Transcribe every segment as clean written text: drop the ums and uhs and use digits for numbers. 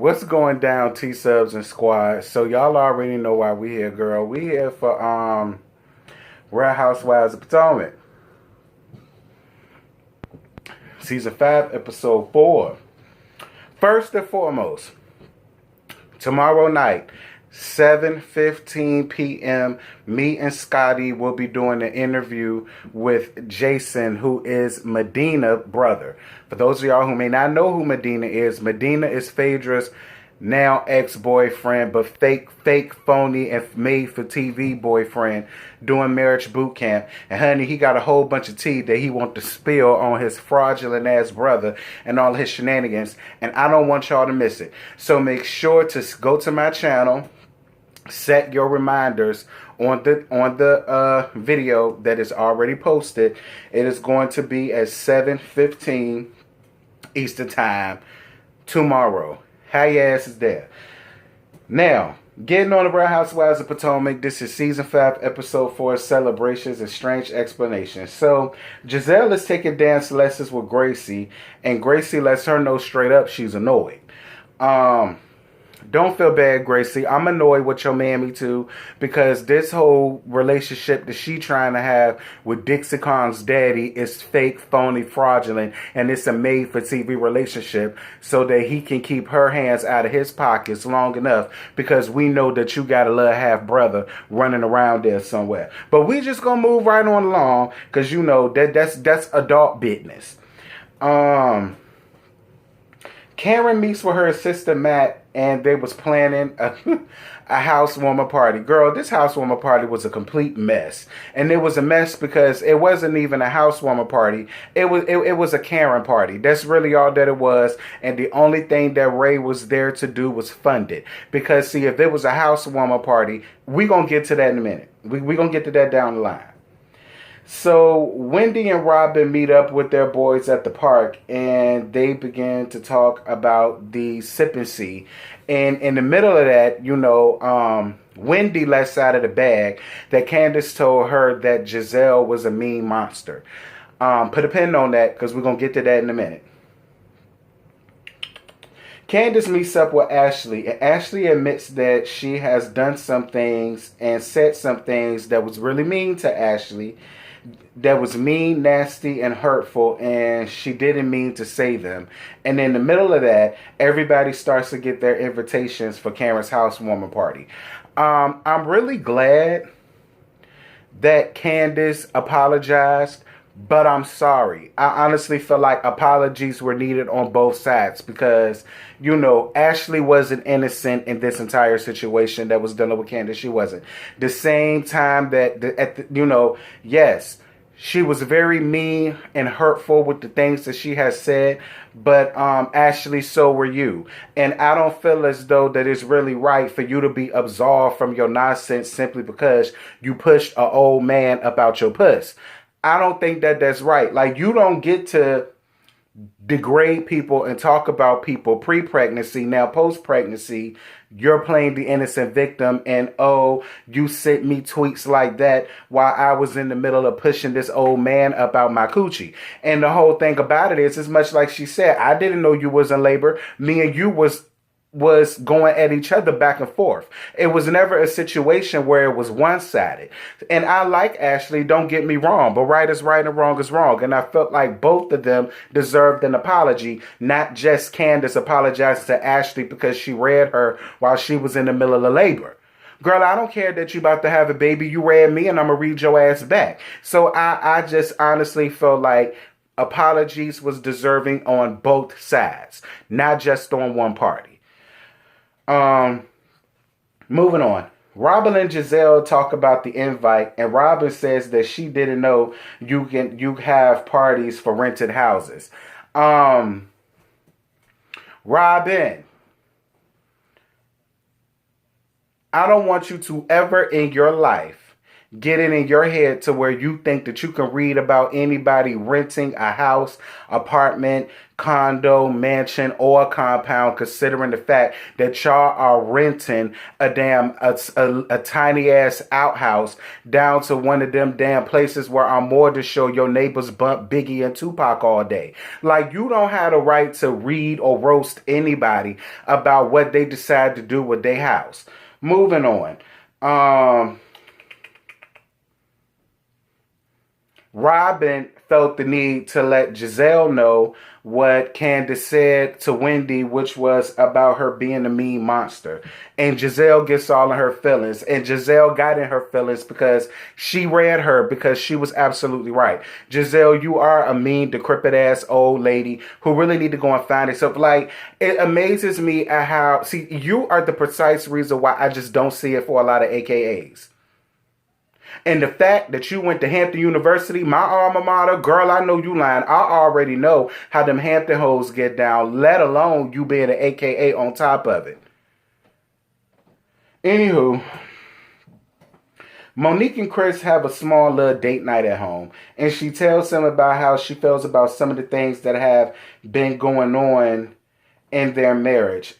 What's going down, T-Subs and Squad? So y'all already know why we here, girl. We here for Real Housewives of Potomac. Season 5, Episode 4. First and foremost, tomorrow night, 7:15 p.m., me and Scotty will be doing an interview with Jason, who is Medina's brother. For those of y'all who may not know who Medina is Phaedra's now ex-boyfriend, but fake, phony, and made-for-TV boyfriend doing marriage boot camp. And honey, he got a whole bunch of tea that he wants to spill on his fraudulent-ass brother and all his shenanigans. And I don't want y'all to miss it. So make sure to go to my channel, set your reminders on the video that is already posted. It is going to be at 7:15 Eastern Time tomorrow. How your ass is there. Now, getting on the Real Housewives of Potomac. This is Season 5, Episode 4, Celebrations and Strange Explanations. So, Gizelle is taking dance lessons with Gracie, and Gracie lets her know straight up she's annoyed. Don't feel bad, Gracie. I'm annoyed with your mammy too, because this whole relationship that she trying to have with Dixie Kong's daddy is fake, phony, fraudulent, and it's a made-for-TV relationship so that he can keep her hands out of his pockets long enough, because we know that you got a little half-brother running around there somewhere. But we just gonna move right on along, because you know that's adult business. Karen meets with her sister Matt, and they was planning a housewarming party. Girl, this housewarming party was a complete mess. And it was a mess because it wasn't even a housewarming party. It was a Karen party. That's really all that it was. And the only thing that Ray was there to do was fund it. Because, see, if it was a housewarming party, we going to get to that in a minute. we going to get to that down the line. So Wendy and Robin meet up with their boys at the park, and they begin to talk about the sippancy. And in the middle of that, you know, Wendy lets out of the bag that Candace told her that Gizelle was a mean monster. Put a pin on that, because we're going to get to that in a minute. Candace meets up with Ashley, and Ashley admits that she has done some things and said some things that was really mean to Ashley. That was mean, nasty, and hurtful, and she didn't mean to say them. And in the middle of that, everybody starts to get their invitations for Karen's housewarming party. I'm really glad that Candace apologized, but I'm sorry. I honestly feel like apologies were needed on both sides, because, you know, Ashley wasn't innocent in this entire situation that was dealing with Candace. She wasn't. The same time that, you know, yes, she was very mean and hurtful with the things that she has said, but Ashley, so were you. And I don't feel as though that it's really right for you to be absolved from your nonsense simply because you pushed an old man about your puss. I don't think that that's right. Like, you don't get to degrade people and talk about people pre-pregnancy. Now, post-pregnancy, you're playing the innocent victim, and oh, you sent me tweets like that while I was in the middle of pushing this old man about my coochie. And the whole thing about it is, as much like she said, I didn't know you was in labor. Me and you was going at each other back and forth. It was never a situation where it was one-sided. And I like Ashley, don't get me wrong, but right is right and wrong is wrong. And I felt like both of them deserved an apology, not just Candace apologizing to Ashley because she read her while she was in the middle of labor. Girl, I don't care that you about to have a baby. You read me and I'm going to read your ass back. So I just honestly felt like apologies was deserving on both sides, not just on one party. Moving on. Robin and Gizelle talk about the invite, and Robin says that she didn't know you have parties for rented houses. Robin, I don't want you to ever in your life get it in your head to where you think that you can read about anybody renting a house, apartment, condo, mansion, or compound, considering the fact that y'all are renting a tiny ass outhouse down to one of them damn places where I'm more to show your neighbors bump Biggie and Tupac all day. Like, you don't have the right to read or roast anybody about what they decide to do with their house. Moving on. Robin felt the need to let Gizelle know what Candace said to Wendy, which was about her being a mean monster. And Gizelle gets all in her feelings. And Gizelle got in her feelings because she read her, because she was absolutely right. Gizelle, you are a mean, decrepit ass old lady who really need to go and find herself. Like, it amazes me at how, see, you are the precise reason why I just don't see it for a lot of AKAs. And the fact that you went to Hampton University, my alma mater, girl, I know you lying. I already know how them Hampton hoes get down, let alone you being an AKA on top of it. Anywho, Monique and Chris have a small little date night at home. And she tells him about how she feels about some of the things that have been going on in their marriage.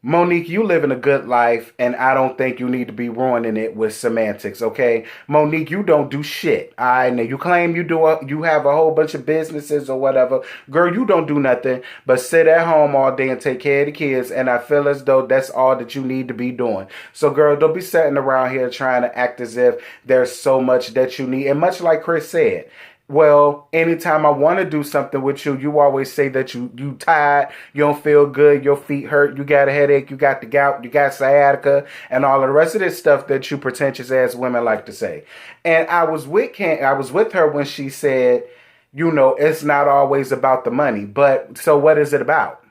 Monique, you living a good life, and I don't think you need to be ruining it with semantics, okay? Monique, you don't do shit. All right, now you claim you have a whole bunch of businesses or whatever. Girl, you don't do nothing but sit at home all day and take care of the kids, and I feel as though that's all that you need to be doing. So, girl, don't be sitting around here trying to act as if there's so much that you need. And much like Chris said, well, anytime I want to do something with you, you always say that you tired, you don't feel good, your feet hurt, you got a headache, you got the gout, you got sciatica, and all of the rest of this stuff that you pretentious ass women like to say. And I was with her when she said, you know, it's not always about the money. But so what is it about?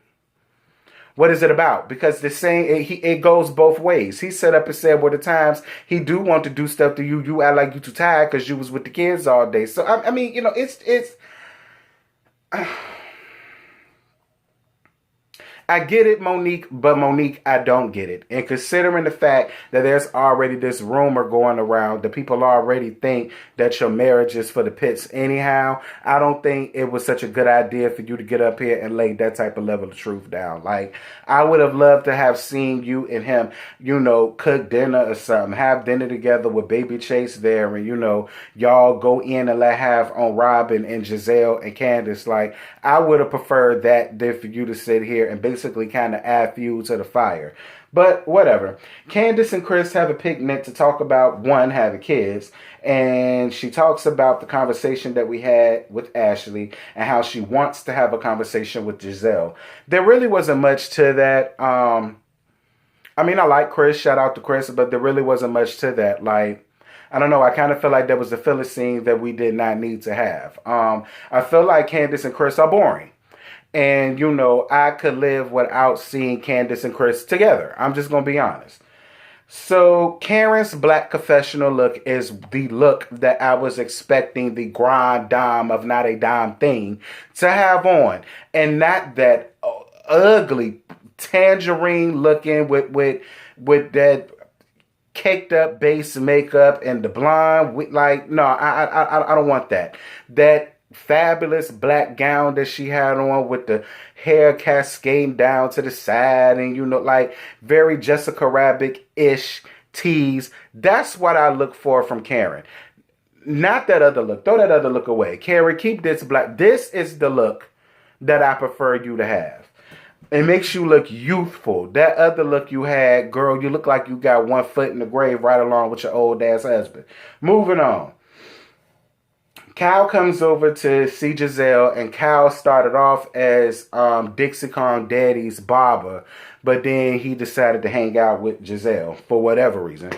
What is it about? Because the same, it goes both ways. He set up and said, well, the times he do want to do stuff to you, you act like you too tired because you was with the kids all day. So, I mean, you know, it's I get it, Monique, but Monique, I don't get it. And considering the fact that there's already this rumor going around that people already think that your marriage is for the pits anyhow, I don't think it was such a good idea for you to get up here and lay that type of level of truth down. Like, I would have loved to have seen you and him, you know, cook dinner or something, have dinner together with Baby Chase there, and, you know, y'all go in and let have on Robin and Gizelle and Candace. Like, I would have preferred that than for you to sit here and basically kind of add fuel to the fire. But whatever. Candace and Chris have a picnic to talk about, one, having kids. And she talks about the conversation that we had with Ashley and how she wants to have a conversation with Gizelle. There really wasn't much to that. I mean, I like Chris. Shout out to Chris. But there really wasn't much to that. Like, I don't know. I kind of feel like there was a filler scene that we did not need to have. I feel like Candace and Chris are boring. And, you know, I could live without seeing Candace and Chris together. I'm just going to be honest. So, Karen's black confessional look is the look that I was expecting the grand dame of Not a Dime thing to have on. And not that ugly tangerine looking with that caked up base makeup and the blonde. Like, no, I don't want that. That fabulous black gown that she had on with the hair cascading down to the side and, you know, like very Jessica Rabbit-ish tease. That's what I look for from Karen. Not that other look. Throw that other look away. Karen, keep this black. This is the look that I prefer you to have. It makes you look youthful. That other look you had, girl, you look like you got one foot in the grave right along with your old ass husband. Moving on. Kyle comes over to see Gizelle, and Kyle started off as Dixie Kong Daddy's barber, but then he decided to hang out with Gizelle for whatever reason.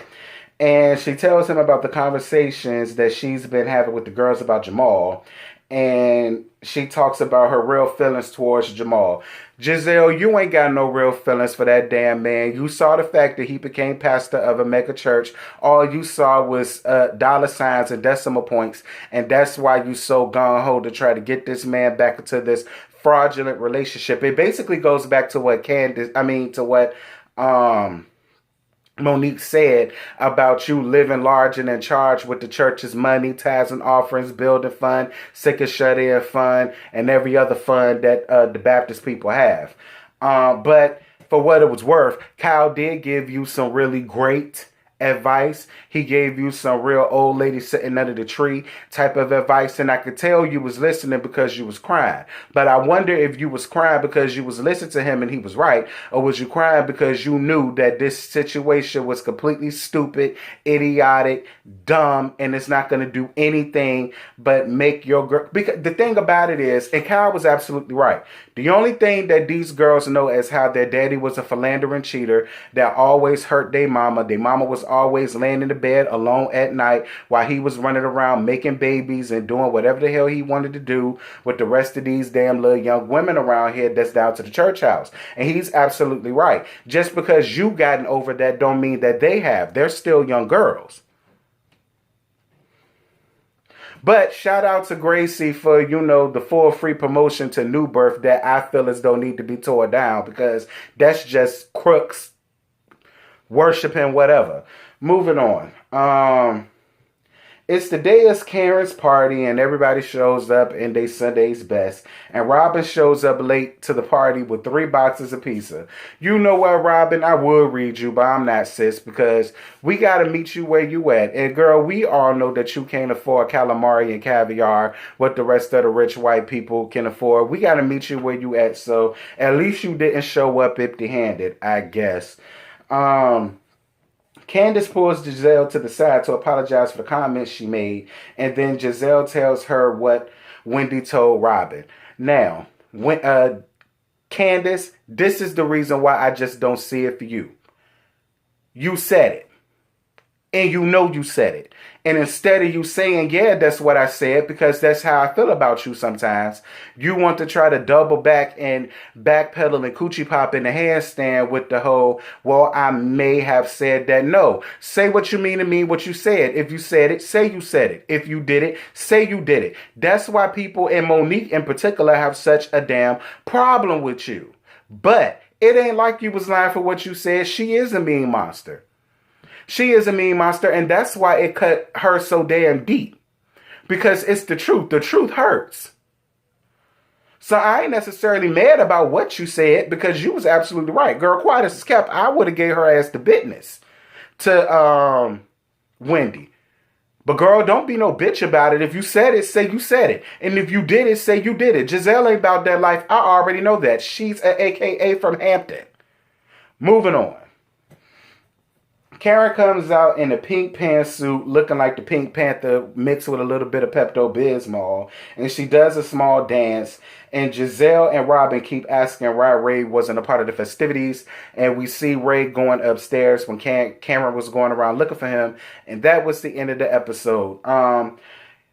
And she tells him about the conversations that she's been having with the girls about Jamal, and she talks about her real feelings towards Jamal. Gizelle, you ain't got no real feelings for that damn man. You saw the fact that he became pastor of a mega church. All you saw was dollar signs and decimal points. And that's why you so gung-ho to try to get this man back into this fraudulent relationship. It basically goes back to what Monique said about you living large and in charge with the church's money, tithes and offerings, building fund, sick and shut-in fund, and every other fund that the Baptist people have. But for what it was worth, Kyle did give you some really great advice. He gave you some real old lady sitting under the tree type of advice, and I could tell you was listening because you was crying. But I wonder if you was crying because you was listening to him and he was right, or was you crying because you knew that this situation was completely stupid, idiotic, dumb, and it's not going to do anything but make your girl. Because the thing about it is, and Kyle was absolutely right, the only thing that these girls know is how their daddy was a philandering cheater that always hurt their mama. Their mama was always laying in the bed alone at night while he was running around making babies and doing whatever the hell he wanted to do with the rest of these damn little young women around here that's down to the church house. And he's absolutely right. Just because you gotten over that don't mean that they have. They're still young girls. But shout out to Gracie for, the full free promotion to New Birth that I feel as though need to be tore down, because that's just crooks worshiping whatever. Moving on. It's the day of Karen's party and everybody shows up in their Sunday's best. And Robin shows up late to the party with 3 boxes of pizza. You know what, Robin? I would read you, but I'm not, sis, because we got to meet you where you at. And girl, we all know that you can't afford calamari and caviar, what the rest of the rich white people can afford. We got to meet you where you at. So at least you didn't show up empty-handed, I guess. Candace pulls Gizelle to the side to apologize for the comments she made, and then Gizelle tells her what Wendy told Robin. Now, Candace, this is the reason why I just don't see it for you. You said it. And you know you said it. And instead of you saying, yeah, that's what I said, because that's how I feel about you sometimes, you want to try to double back and backpedal and coochie pop in the handstand with the whole, well, I may have said that. No. Say what you mean and mean what you said. If you said it, say you said it. If you did it, say you did it. That's why people, and Monique in particular, have such a damn problem with you. But it ain't like you was lying for what you said. She is a mean monster. She is a mean monster, and that's why it cut her so damn deep. Because it's the truth. The truth hurts. So I ain't necessarily mad about what you said, because you was absolutely right. Girl, quiet as kept, I would have gave her ass the business to Wendy. But girl, don't be no bitch about it. If you said it, say you said it. And if you did it, say you did it. Gizelle ain't about that life. I already know that. She's an AKA from Hampton. Moving on. Karen comes out in a pink pantsuit looking like the Pink Panther mixed with a little bit of Pepto-Bismol. And she does a small dance. And Gizelle and Robin keep asking why Ray wasn't a part of the festivities. And we see Ray going upstairs when Cameron was going around looking for him. And that was the end of the episode.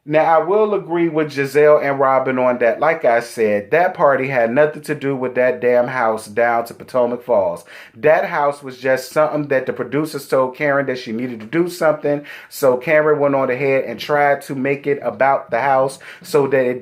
Now, I will agree with Gizelle and Robin on that. Like I said, that party had nothing to do with that damn house down to Potomac Falls. That house was just something that the producers told Karen that she needed to do something. So Karen went on ahead and tried to make it about the house so that it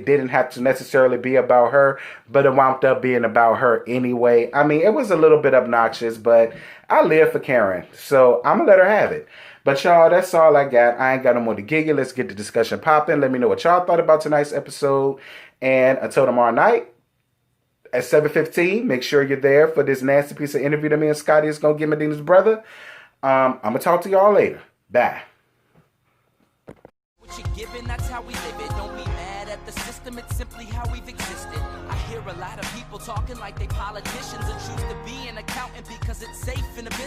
didn't have to necessarily be about her, but it wound up being about her anyway. I mean, it was a little bit obnoxious, but I live for Karen, so I'm going to let her have it. But y'all, that's all I got. I ain't got no more to giggle. Let's get the discussion popping. Let me know what y'all thought about tonight's episode. And until tomorrow night at 7:15, make sure you're there for this nasty piece of interview that me and Scotty is going to give Medina's brother. I'm going to talk to y'all later. Bye. What you're given, that's how we live it. Don't be mad at the system. It's simply how we've existed. I hear a lot of people talking like they politicians and choose to be an accountant because it's safe in the business.